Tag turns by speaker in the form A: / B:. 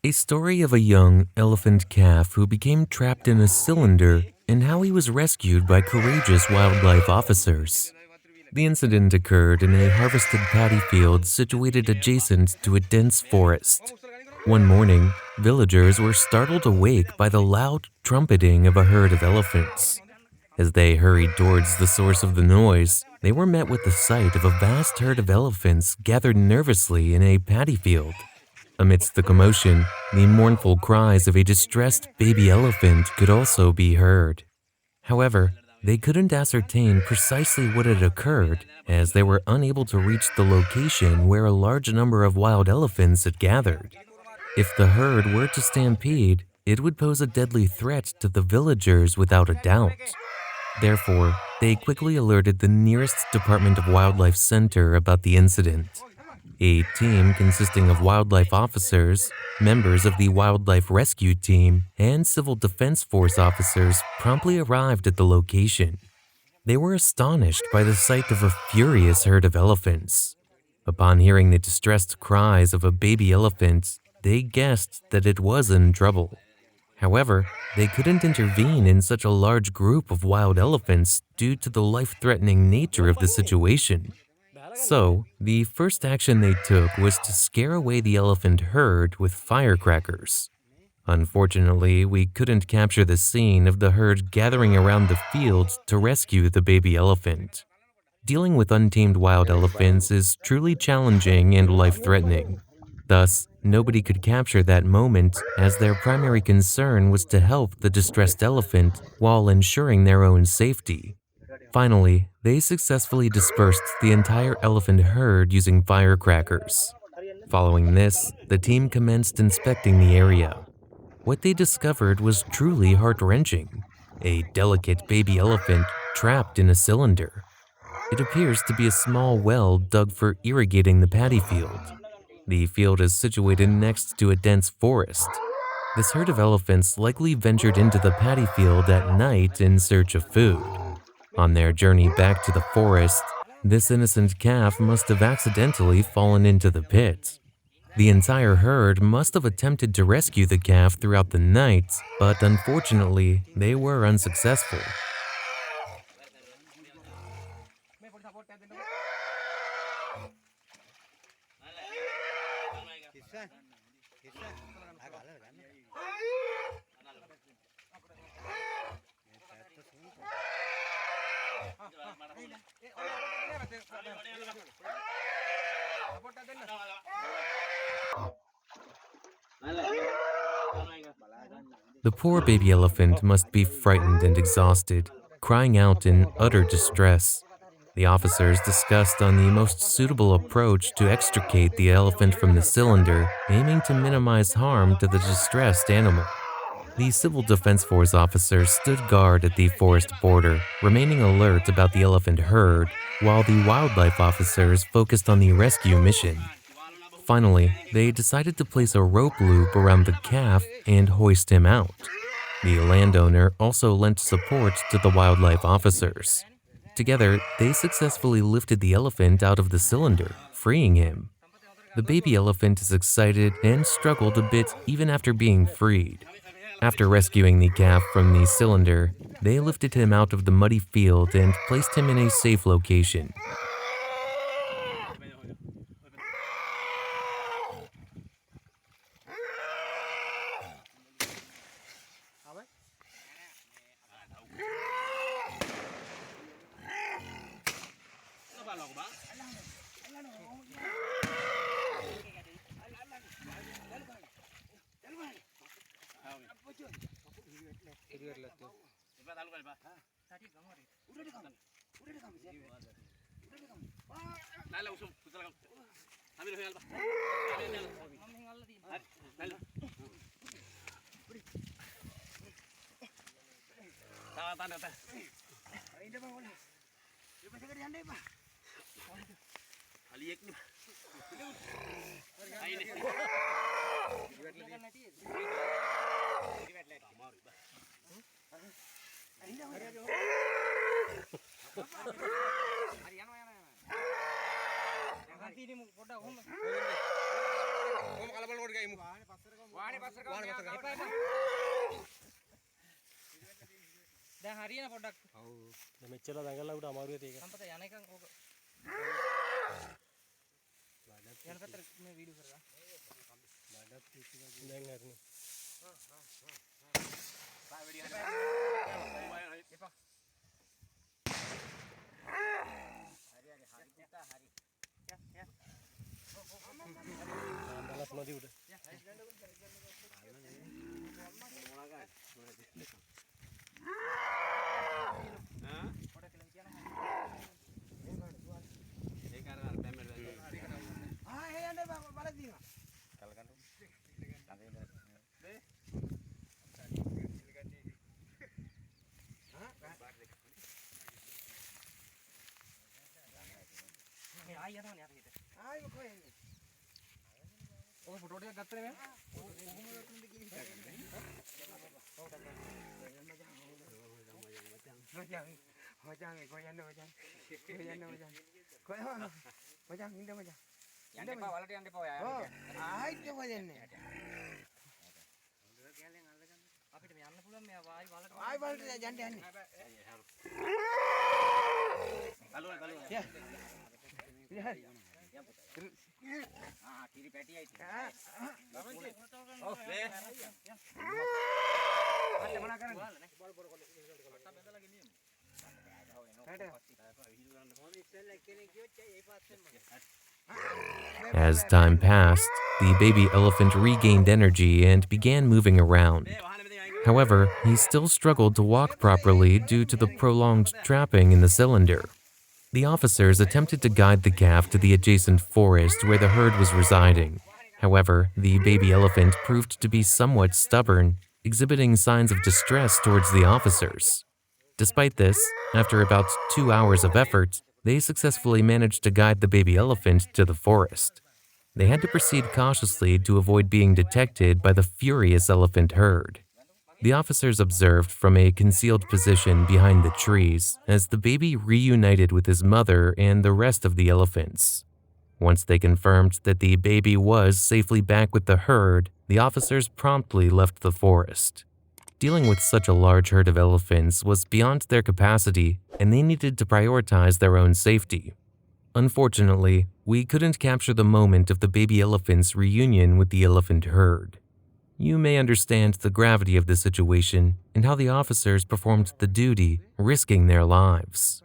A: A story of a young elephant calf who became trapped in a cylinder and how he was rescued by courageous wildlife officers. The incident occurred in a harvested paddy field situated adjacent to a dense forest. One morning, villagers were startled awake by the loud trumpeting of a herd of elephants. As they hurried towards the source of the noise, they were met with the sight of a vast herd of elephants gathered nervously in a paddy field. Amidst the commotion, the mournful cries of a distressed baby elephant could also be heard. However, they couldn't ascertain precisely what had occurred, as they were unable to reach the location where a large number of wild elephants had gathered. If the herd were to stampede, it would pose a deadly threat to the villagers without a doubt. Therefore, they quickly alerted the nearest Department of Wildlife Center about the incident. A team consisting of wildlife officers, members of the wildlife rescue team, and civil defense force officers promptly arrived at the location. They were astonished by the sight of a furious herd of elephants. Upon hearing the distressed cries of a baby elephant, they guessed that it was in trouble. However, they couldn't intervene in such a large group of wild elephants due to the life-threatening nature of the situation. So, the first action they took was to scare away the elephant herd with firecrackers. Unfortunately, we couldn't capture the scene of the herd gathering around the field to rescue the baby elephant. Dealing with untamed wild elephants is truly challenging and life-threatening. Thus, nobody could capture that moment as their primary concern was to help the distressed elephant while ensuring their own safety. Finally, they successfully dispersed the entire elephant herd using firecrackers. Following this, the team commenced inspecting the area. What they discovered was truly heart-wrenching: a delicate baby elephant trapped in a cylinder. It appears to be a small well dug for irrigating the paddy field. The field is situated next to a dense forest. This herd of elephants likely ventured into the paddy field at night in search of food. On their journey back to the forest, this innocent calf must have accidentally fallen into the pit. The entire herd must have attempted to rescue the calf throughout the night, but unfortunately, they were unsuccessful. The poor baby elephant must be frightened and exhausted, crying out in utter distress. The officers discussed on the most suitable approach to extricate the elephant from the cylinder, aiming to minimize harm to the distressed animal. The Civil Defense Force officers stood guard at the forest border, remaining alert about the elephant herd, while the wildlife officers focused on the rescue mission. Finally, they decided to place a rope loop around the calf and hoist him out. The landowner also lent support to the wildlife officers. Together, they successfully lifted the elephant out of the cylinder, freeing him. The baby elephant is excited and struggled a bit even after being freed. After rescuing the calf from the cylinder, they lifted him out of the muddy field and placed him in a safe location.
B: දැන් හරියන පොඩ්ඩක්. ඔව්. දැන් මෙච්චර දඟලලා උඩ අමාරුවේ තේක. සම්පත යන එකක් ඕක. යන පැත්තට මේ වීඩියෝ කරලා. බඩත් පිටිලා දැන් හරිනේ. බා වැඩි යන්න. එපා. හරි පුතා හරි. යා. බලස් මදි උඩ. ඔය ෆොටෝ ටිකක් ගත්තනේ මම. අපිට යන්න පුළුවන් මේ ආයි වලට යන්න යන්නේ.
A: As time passed, the baby elephant regained energy and began moving around. However, he still struggled to walk properly due to the prolonged trapping in the cylinder. The officers attempted to guide the calf to the adjacent forest where the herd was residing. However, the baby elephant proved to be somewhat stubborn, exhibiting signs of distress towards the officers. Despite this, after about 2 hours of effort, they successfully managed to guide the baby elephant to the forest. They had to proceed cautiously to avoid being detected by the furious elephant herd. The officers observed from a concealed position behind the trees as the baby reunited with his mother and the rest of the elephants. Once they confirmed that the baby was safely back with the herd, the officers promptly left the forest. Dealing with such a large herd of elephants was beyond their capacity, and they needed to prioritize their own safety. Unfortunately, we couldn't capture the moment of the baby elephant's reunion with the elephant herd. You may understand the gravity of the situation and how the officers performed the duty, risking their lives.